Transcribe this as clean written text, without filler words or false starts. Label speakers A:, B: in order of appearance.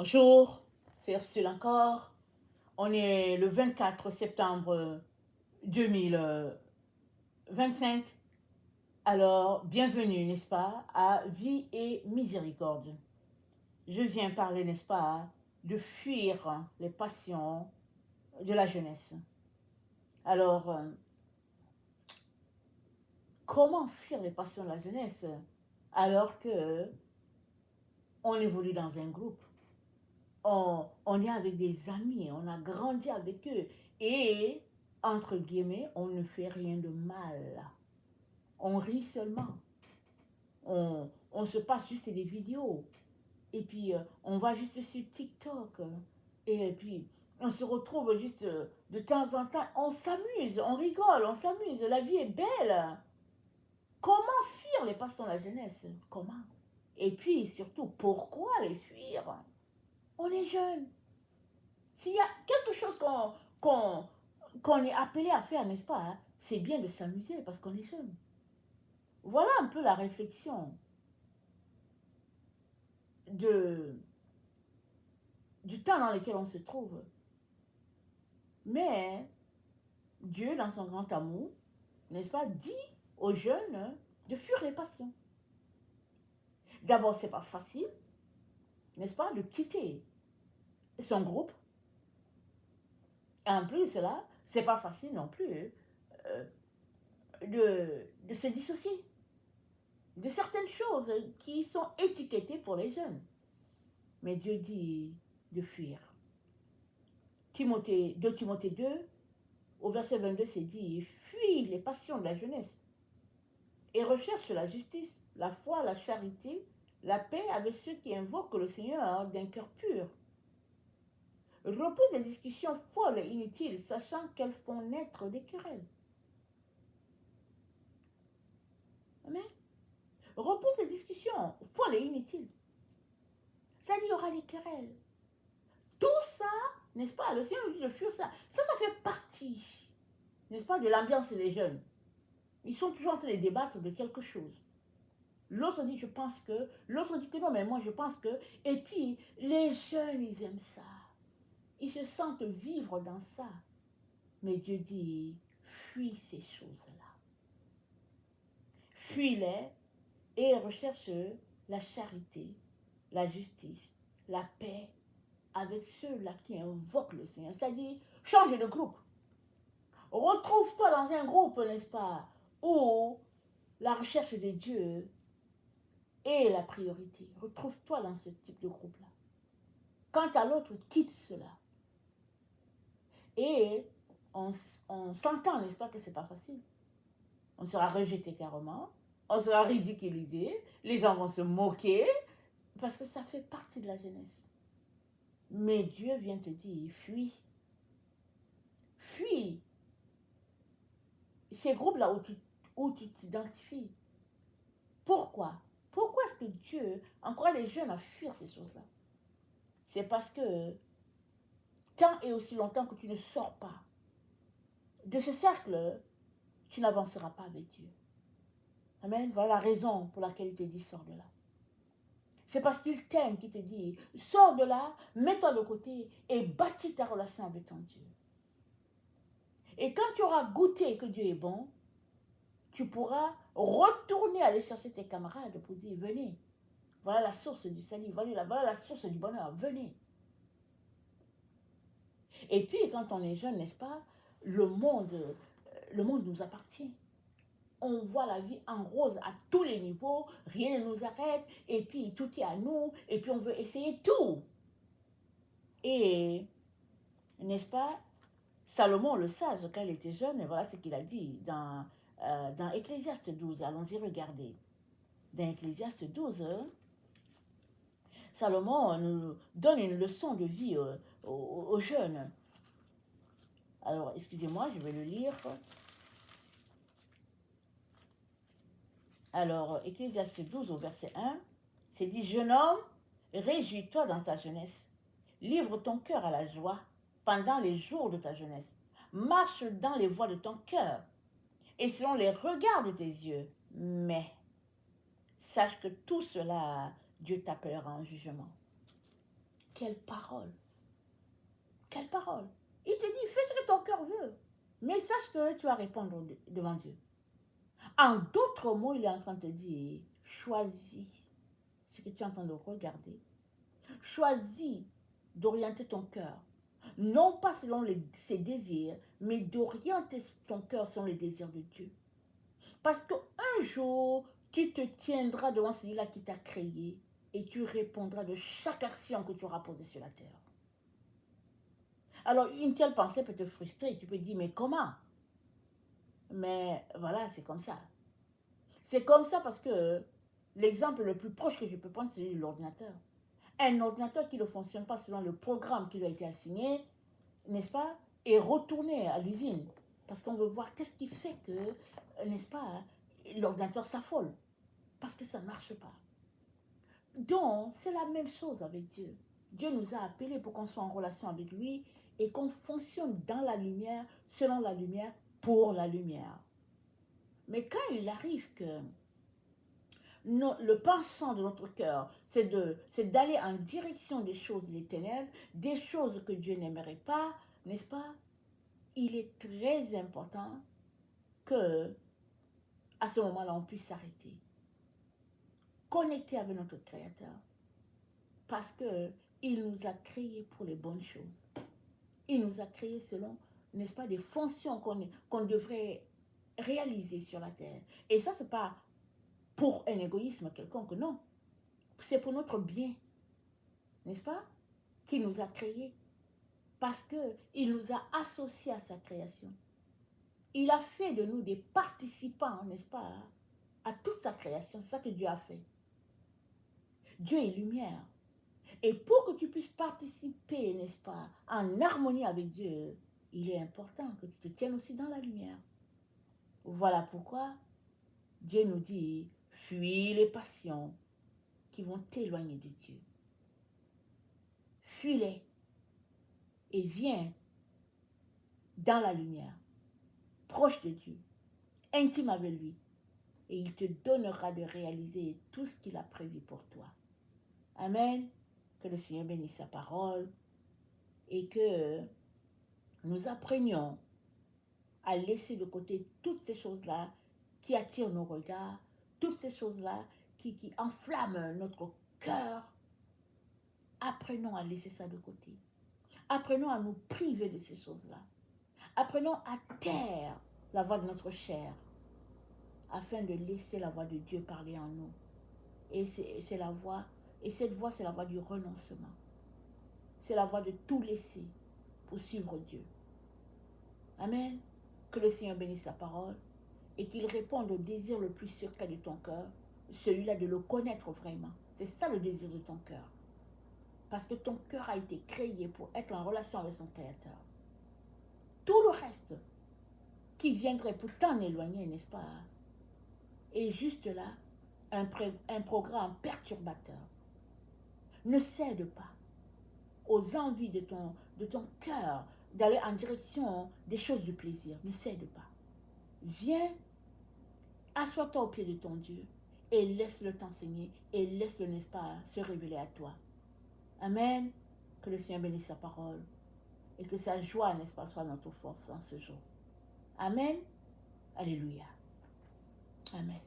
A: Bonjour, c'est Ursule encore. On est le 24 septembre 2025. Alors, bienvenue, n'est-ce pas, à Vie et Miséricorde. Je viens parler, n'est-ce pas, de fuir les passions de la jeunesse. Alors, comment fuir les passions de la jeunesse alors que on évolue dans un groupe? On est avec des amis, on a grandi avec eux et, entre guillemets, on ne fait rien de mal. On rit seulement. On se passe juste des vidéos. Et puis, on va juste sur TikTok. Et puis, on se retrouve juste de temps en temps. On s'amuse, on rigole, on s'amuse. La vie est belle. Comment fuir les passions de la jeunesse? Comment? Et puis, surtout, pourquoi les fuir? On est jeune. S'il y a quelque chose qu'on est appelé à faire, n'est-ce pas, hein, c'est bien de s'amuser parce qu'on est jeune. Voilà un peu la réflexion de, du temps dans lequel on se trouve. Mais Dieu, dans son grand amour, n'est-ce pas, dit aux jeunes de fuir les passions. D'abord, c'est pas facile, n'est-ce pas, de quitter son groupe. Et en plus, là, c'est pas facile non plus euh, de se dissocier de certaines choses qui sont étiquetées pour les jeunes. Mais Dieu dit de fuir. 2 Timothée 2, au verset 22, c'est dit, fuis les passions de la jeunesse et recherche la justice, la foi, la charité, la paix avec ceux qui invoquent le Seigneur d'un cœur pur. Repousse les discussions folles et inutiles, sachant qu'elles font naître des querelles. Amen. Repousse les discussions folles et inutiles. Ça dit, il y aura des querelles. Tout ça, n'est-ce pas, le Seigneur nous dit de fuir ça. Ça fait partie, n'est-ce pas, de l'ambiance des jeunes. Ils sont toujours en train de débattre de quelque chose. L'autre dit, je pense que. L'autre dit que non, mais moi, je pense que. Et puis, les jeunes, ils aiment ça. Ils se sentent vivre dans ça. Mais Dieu dit, fuis ces choses-là. Fuis-les et recherche la charité, la justice, la paix avec ceux-là qui invoquent le Seigneur. C'est-à-dire, change de groupe. Retrouve-toi dans un groupe, n'est-ce pas, où la recherche de Dieu est la priorité. Retrouve-toi dans ce type de groupe-là. Quant à l'autre, quitte cela. Et on s'entend, n'est-ce pas, que c'est pas facile. On sera rejeté carrément, on sera ridiculisé, les gens vont se moquer, parce que ça fait partie de la jeunesse. Mais Dieu vient te dire, fuis. Fuis ces groupes-là où tu t'identifies. Pourquoi? Pourquoi est-ce que Dieu encourage les jeunes à fuir ces choses-là? C'est parce que tant et aussi longtemps que tu ne sors pas de ce cercle, tu n'avanceras pas avec Dieu. Amen. Voilà la raison pour laquelle il te dit sors de là. C'est parce qu'il t'aime qu'il te dit sors de là, mets-toi de côté et bâtis ta relation avec ton Dieu. Et quand tu auras goûté que Dieu est bon, tu pourras retourner aller chercher tes camarades pour dire venez. Voilà la source du salut, voilà la source du bonheur, venez. Et puis quand on est jeune, n'est-ce pas, le monde nous appartient. On voit la vie en rose à tous les niveaux, rien ne nous arrête, et puis tout est à nous, et puis on veut essayer tout. Et, n'est-ce pas, Salomon le sage, quand il était jeune, voilà ce qu'il a dit dans Ecclésiaste 12. Allons-y regarder. Dans Ecclésiaste 12, Salomon nous donne une leçon de vie aux jeunes. Alors, excusez-moi, je vais le lire. Alors, Ecclésiaste 12 au verset 1, c'est dit, jeune homme, réjouis-toi dans ta jeunesse. Livre ton cœur à la joie pendant les jours de ta jeunesse. Marche dans les voies de ton cœur et selon les regards de tes yeux. Mais sache que tout cela, Dieu t'appellera en jugement. Quelle parole! Quelle parole! Il te dit, fais ce que ton cœur veut, mais sache que tu vas répondre devant Dieu. En d'autres mots, il est en train de te dire, choisis ce que tu es en train de regarder. Choisis d'orienter ton cœur, non pas selon ses désirs, mais d'orienter ton cœur selon les désirs de Dieu. Parce qu'un jour, tu te tiendras devant celui-là qui t'a créé et tu répondras de chaque action que tu auras posée sur la terre. Alors, une telle pensée peut te frustrer. Tu peux dire, mais comment? Mais voilà, c'est comme ça. C'est comme ça parce que l'exemple le plus proche que je peux prendre, c'est l'ordinateur. Un ordinateur qui ne fonctionne pas selon le programme qui lui a été assigné, n'est-ce pas, est retourné à l'usine. Parce qu'on veut voir qu'est-ce qui fait que, n'est-ce pas, l'ordinateur s'affole. Parce que ça ne marche pas. Donc, c'est la même chose avec Dieu. Dieu nous a appelés pour qu'on soit en relation avec lui et qu'on fonctionne dans la lumière, selon la lumière, pour la lumière. Mais quand il arrive que le pensant de notre cœur, c'est d'aller en direction des choses des ténèbres, des choses que Dieu n'aimerait pas, n'est-ce pas? Il est très important que, à ce moment-là, on puisse s'arrêter, connecter avec notre Créateur, parce que il nous a créés pour les bonnes choses. Il nous a créés selon, n'est-ce pas, des fonctions qu'on devrait réaliser sur la terre. Et ça, c'est pas pour un égoïsme quelconque, non. C'est pour notre bien, n'est-ce pas, qu'il nous a créés. Parce qu'il nous a associés à sa création. Il a fait de nous des participants, n'est-ce pas, à toute sa création. C'est ça que Dieu a fait. Dieu est lumière. Et pour que tu puisses participer, n'est-ce pas, en harmonie avec Dieu, il est important que tu te tiennes aussi dans la lumière. Voilà pourquoi Dieu nous dit, fuis les passions qui vont t'éloigner de Dieu. Fuis-les et viens dans la lumière, proche de Dieu, intime avec lui. Et il te donnera de réaliser tout ce qu'il a prévu pour toi. Amen. Que le Seigneur bénisse sa parole et que nous apprenions à laisser de côté toutes ces choses-là qui attirent nos regards, toutes ces choses-là qui enflamment notre cœur. Apprenons à laisser ça de côté. Apprenons à nous priver de ces choses-là. Apprenons à taire la voix de notre chair afin de laisser la voix de Dieu parler en nous. Et c'est la voix, et cette voix, c'est la voix du renoncement. C'est la voix de tout laisser pour suivre Dieu. Amen. Que le Seigneur bénisse sa parole et qu'il réponde au désir le plus secret de ton cœur, celui-là de le connaître vraiment. C'est ça le désir de ton cœur. Parce que ton cœur a été créé pour être en relation avec son Créateur. Tout le reste qui viendrait pour t'en éloigner, n'est-ce pas, est juste là un programme perturbateur. Ne cède pas aux envies de ton cœur d'aller en direction des choses du plaisir. Ne cède pas. Viens, assois-toi au pied de ton Dieu et laisse-le t'enseigner et laisse-le, n'est-ce pas, se révéler à toi. Amen. Que le Seigneur bénisse sa parole et que sa joie, n'est-ce pas, soit notre force en ce jour. Amen. Alléluia. Amen.